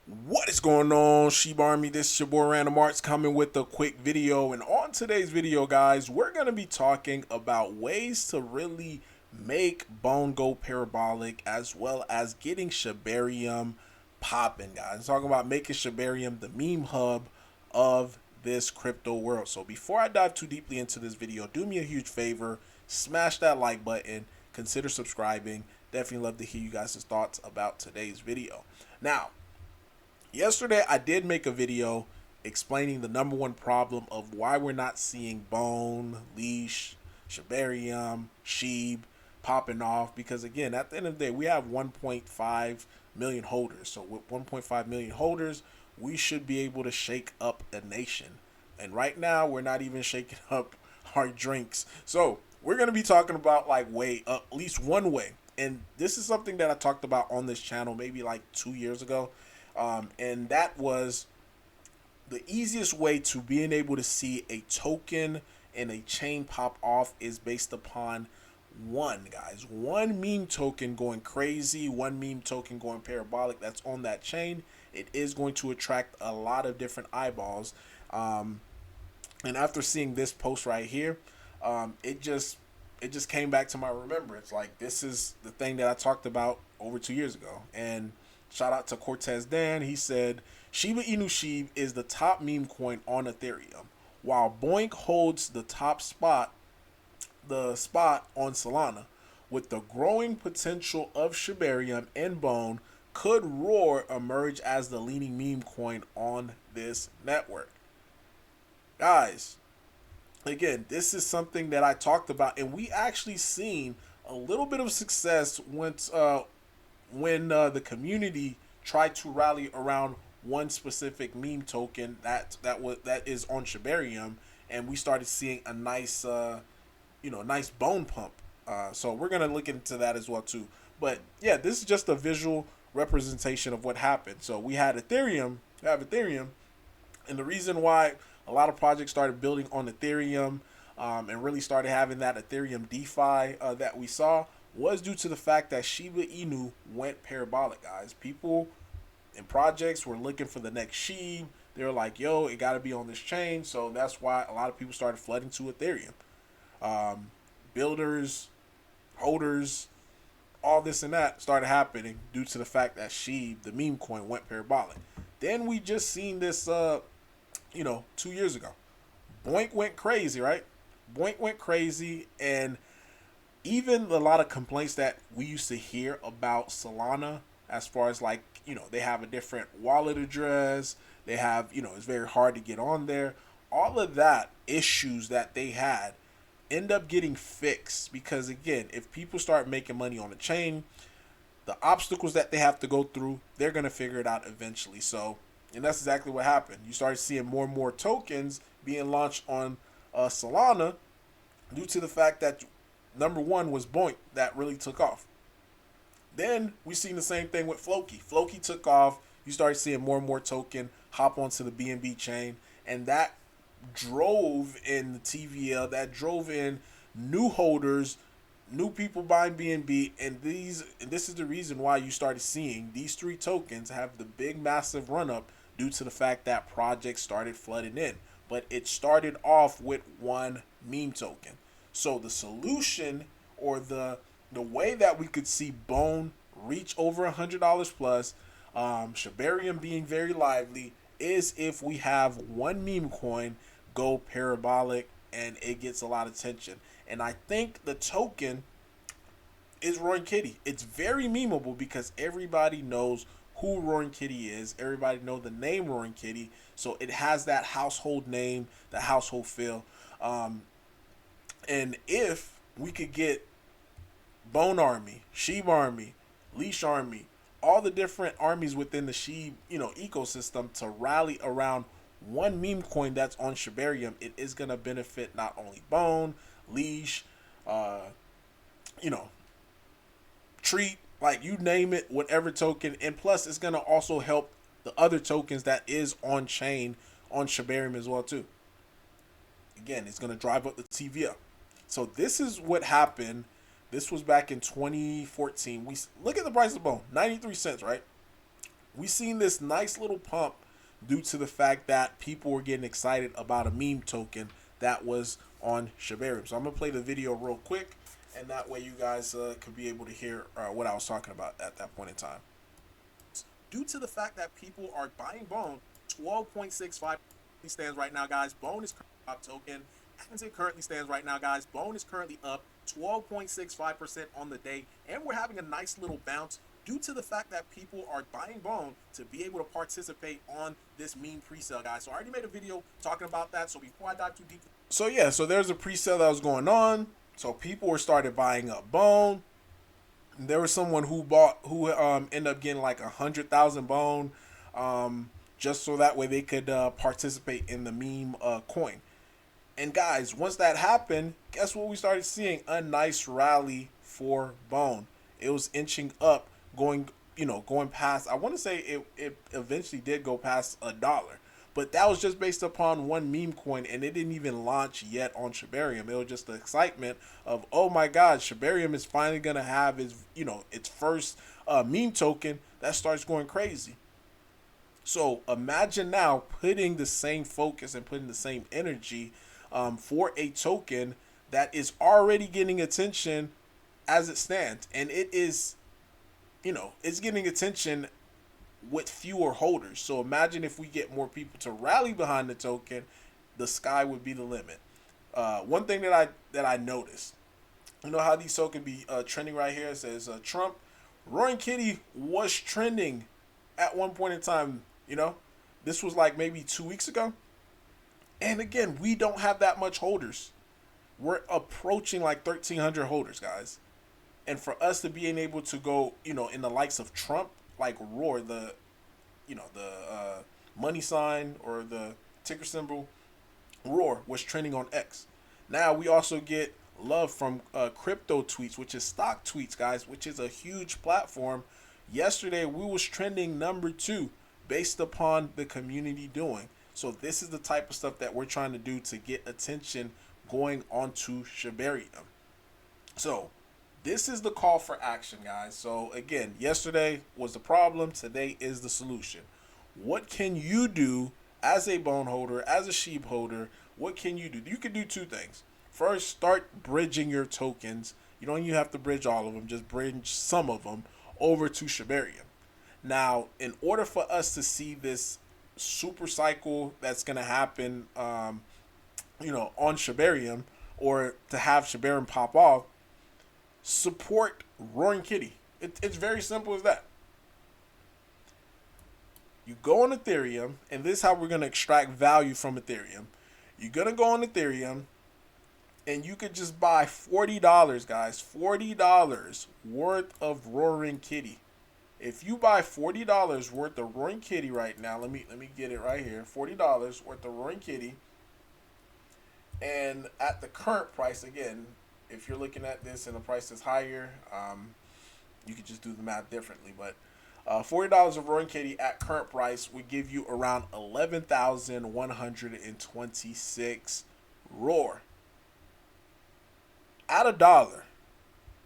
What is going on, Shiba Army? This is your boy Random Arts coming with a quick video. And on today's video, guys, we're going to be talking about ways to really make Bone go parabolic, as well as getting Shibarium popping, guys. Talking about making Shibarium the meme hub of this crypto world. So before I dive too deeply into this video, do me a huge favor, smash that like button, consider subscribing. Definitely love to hear you guys' thoughts about today's video. Now, yesterday, I did make a video explaining the number one problem of why we're not seeing Bone, Leash, Shibarium, Sheeb popping off. Because again, at the end of the day, we have 1.5 million holders. So with 1.5 million holders, we should be able to shake up a nation. And right now, we're not even shaking up our drinks. So we're going to be talking about at least one way. And this is something that I talked about on this channel maybe like 2 years ago. And that was the easiest way to being able to see a token and a chain pop off is based upon one meme token going crazy, one meme token going parabolic that's on that chain. It is going to attract a lot of different eyeballs. And after seeing this post right here, it just came back to my remembrance. Like, this is the thing that I talked about over 2 years ago. And shout out to Cortez Dan. He said Shiba Inu Sheeb is the top meme coin on Ethereum, while Boink holds the spot on Solana. With the growing potential of Shibarium and Bone, could Roar emerge as the leading meme coin on this network? Guys, again, this is something that I talked about, and we actually seen a little bit of success when the community tried to rally around one specific meme token that is on Shibarium, and we started seeing a nice nice bone pump. So we're gonna look into that as well too. But yeah, this is just a visual representation of what happened. So we have Ethereum, and the reason why a lot of projects started building on Ethereum and really started having that Ethereum DeFi that we saw was due to the fact that Shiba Inu went parabolic, guys. People and projects were looking for the next Sheeb. They were like, yo, it got to be on this chain. So that's why a lot of people started flooding to Ethereum. Builders, holders, all this and that started happening due to the fact that Sheeb, the meme coin, went parabolic. Then we just seen this, 2 years ago. Boink went crazy, right? Boink went crazy, and even a lot of complaints that we used to hear about Solana, as far as they have a different wallet address, they have, it's very hard to get on there. All of that issues that they had end up getting fixed because, again, if people start making money on the chain, the obstacles that they have to go through, they're going to figure it out eventually. So, and that's exactly what happened. You started seeing more and more tokens being launched on Solana due to the fact that number one was Boink that really took off. Then we seen the same thing with Floki. Floki took off. You started seeing more and more token hop onto the BNB chain, and that drove in the TVL. That drove in new holders, new people buying BNB, and this is the reason why you started seeing these three tokens have the big massive run up due to the fact that projects started flooding in. But it started off with one meme token. So the solution, or the way that we could see Bone reach over $100 plus, Shibarium being very lively, is if we have one meme coin go parabolic and it gets a lot of attention. And I think the token is Roaring Kitty. It's very memeable because everybody knows who Roaring Kitty is. Everybody knows the name Roaring Kitty. So it has that household name, the household feel. And if we could get Bone Army, Sheeb Army, Leash Army, all the different armies within the Sheeb, ecosystem to rally around one meme coin that's on Shibarium, it is going to benefit not only Bone, Leash, Treat, like you name it, whatever token. And plus, it's going to also help the other tokens that is on chain on Shibarium as well too. Again, it's going to drive up the TVL. So this is what happened. This was back in 2014. We look at the price of Bone, 93 cents, right? We seen this nice little pump due to the fact that people were getting excited about a meme token that was on Shibarium. So I'm gonna play the video real quick, and that way you guys could be able to hear what I was talking about at that point in time. Due to the fact that people are buying Bone, 12.65 stands right now, guys. Bone is top token. As it currently stands right now, guys, Bone is currently up 12.65% on the day, and we're having a nice little bounce due to the fact that people are buying Bone to be able to participate on this meme pre-sale, guys. So I already made a video talking about that. So before I dive too deep, so yeah, so there's a pre-sale that was going on. So people were started buying up Bone. There was someone who ended up getting like 100,000 Bone, just so that way they could participate in the meme coin. And guys, once that happened, guess what we started seeing? A nice rally for Bone. It was inching up, going past. I want to say it eventually did go past $1, but that was just based upon one meme coin, and it didn't even launch yet on Shibarium. It was just the excitement of, oh my God, Shibarium is finally gonna have its first meme token that starts going crazy. So imagine now putting the same focus and putting the same energy for a token that is already getting attention as it stands, and it is, it's getting attention with fewer holders. So imagine if we get more people to rally behind the token, the sky would be the limit. One thing that I noticed, you know how these tokens be trending right here? It says Trump, Roaring Kitty was trending at one point in time. This was like maybe 2 weeks ago. And again, we don't have that much holders. We're approaching like 1,300 holders, guys. And for us to being able to go, in the likes of Trump, like Roar, the money sign or the ticker symbol, Roar was trending on X. Now we also get love from crypto tweets, which is stock tweets, guys, which is a huge platform. Yesterday we was trending #2 based upon the community doing. So this is the type of stuff that we're trying to do to get attention going onto Shibarium. So this is the call for action, guys. So again, yesterday was the problem. Today is the solution. What can you do as a bone holder, as a sheep holder? What can you do? You can do two things. First, start bridging your tokens. You don't even have to bridge all of them. Just bridge some of them over to Shibarium. Now, in order for us to see this super cycle that's going to happen, on Shibarium, or to have Shibarium pop off, support Roaring Kitty. It's very simple as that. You go on Ethereum, and this is how we're going to extract value from Ethereum. You're going to go on Ethereum, and you could just buy $40, guys. $40 worth of Roaring Kitty. If you buy $40 worth of Roaring Kitty right now, let me get it right here. $40 worth of Roaring Kitty. And at the current price, again, if you're looking at this and the price is higher, you could just do the math differently. But $40 of Roaring Kitty at current price would give you around 11,126 Roar. At $1.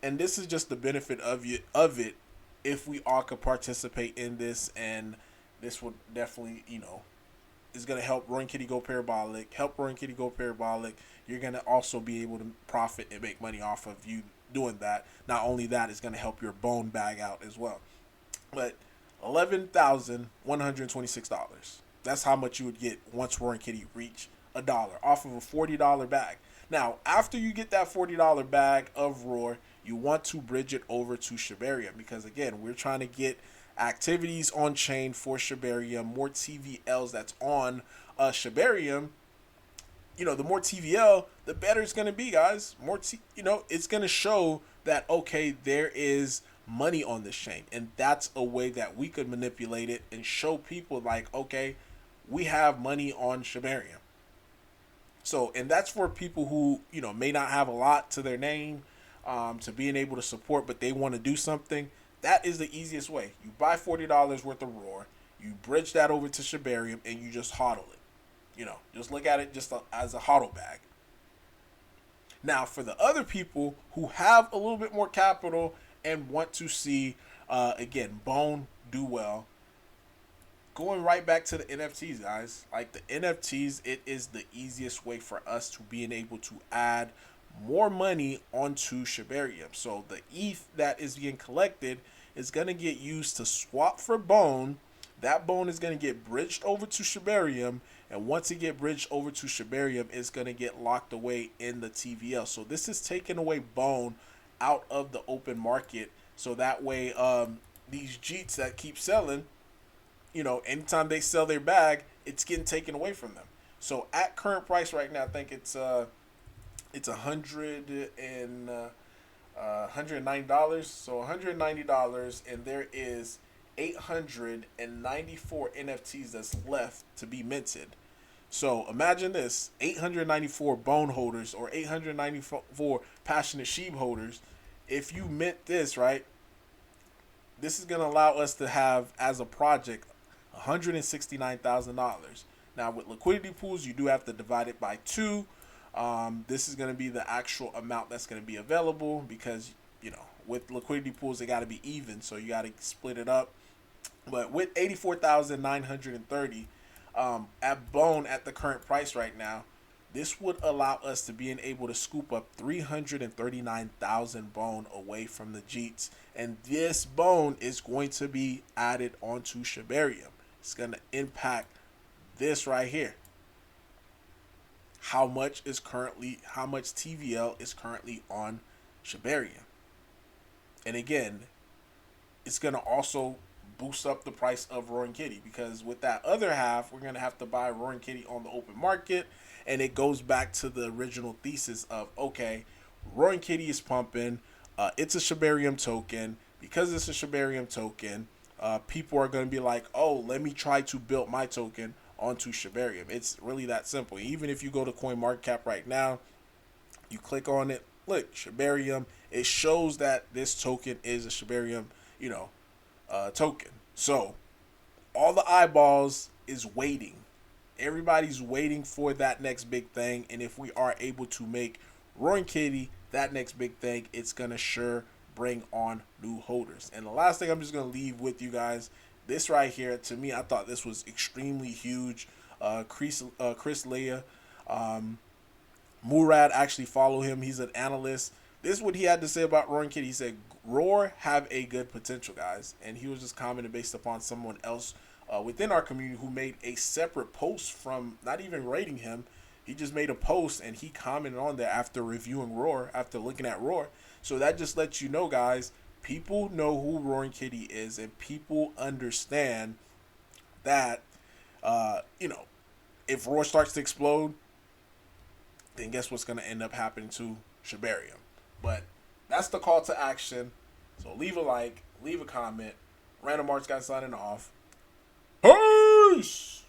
And this is just the benefit of it if we all could participate in this, and this would definitely, is going to help Roaring Kitty go parabolic. You're going to also be able to profit and make money off of you doing that. Not only that, it's going to help your bone bag out as well. But $11,126. That's how much you would get once Roaring Kitty reach $1 off of a $40 bag. Now, after you get that $40 bag of Roar, you want to bridge it over to Shibarium, because again, we're trying to get activities on chain for Shibarium, more TVLs that's on Shibarium. The more TVL, the better it's going to be, guys. It's going to show that, okay, there is money on this chain, and that's a way that we could manipulate it and show people like, okay, we have money on Shibarium. So, and that's for people who, may not have a lot to their name, to being able to support, but they want to do something. That is the easiest way. You buy $40 worth of Roar, you bridge that over to Shibarium, and you just hodl it. Just look at it just as a hodl bag. Now, for the other people who have a little bit more capital and want to see, again, Bone do well, going right back to the NFTs, guys. Like the NFTs, it is the easiest way for us to being able to add more money onto Shibarium. So the ETH that is being collected is going to get used to swap for Bone. That Bone is going to get bridged over to Shibarium, and once it get bridged over to Shibarium, it's going to get locked away in the TVL. So this is taking away Bone out of the open market, so that way these Jeets that keep selling, you know, anytime they sell their bag, it's getting taken away from them. So at current price right now, I think it's $190. So $190, and there is 894 NFTs that's left to be minted. So imagine this: 894 bone holders or 894 passionate sheep holders. If you mint this, right, this is going to allow us to have as a project $169,000. Now with liquidity pools, you do have to divide it by 2. This is going to be the actual amount that's going to be available, because, you know, with liquidity pools, they got to be even, so you got to split it up. But with 84,930 at Bone at the current price right now, this would allow us to being able to scoop up 339,000 Bone away from the Jeets, and this Bone is going to be added onto Shibarium. It's going to impact this right here. How much TVL is currently on Shibarium. And again, it's going to also boost up the price of Roaring Kitty, because with that other half, we're going to have to buy Roaring Kitty on the open market. And it goes back to the original thesis of, okay, Roaring Kitty is pumping. It's a Shibarium token. Because it's a Shibarium token, people are going to be like, oh, let me try to build my token onto Shibarium. It's really that simple. Even if you go to CoinMarketcap right now, you click on it, look, Shibarium, it shows that this token is a Shibarium, token. So all the eyeballs is waiting. Everybody's waiting for that next big thing, and if we are able to make Roaring Kitty that next big thing, it's gonna sure bring on new holders. And the last thing I'm just gonna leave with you guys, this right here, to me, I thought this was extremely huge. Chris Leah, Murad actually follow him. He's an analyst. This is what he had to say about Roaring Kitty. He said, Roar have a good potential, guys. And he was just commenting based upon someone else within our community who made a separate post from not even rating him. He just made a post and he commented on there after reviewing Roar, after looking at Roar. So that just lets you know, guys, people know who Roaring Kitty is, and people understand that, if Roar starts to explode, then guess what's going to end up happening to Shibarium. But that's the call to action. So leave a like, leave a comment. Random Arts guy signing off. Peace!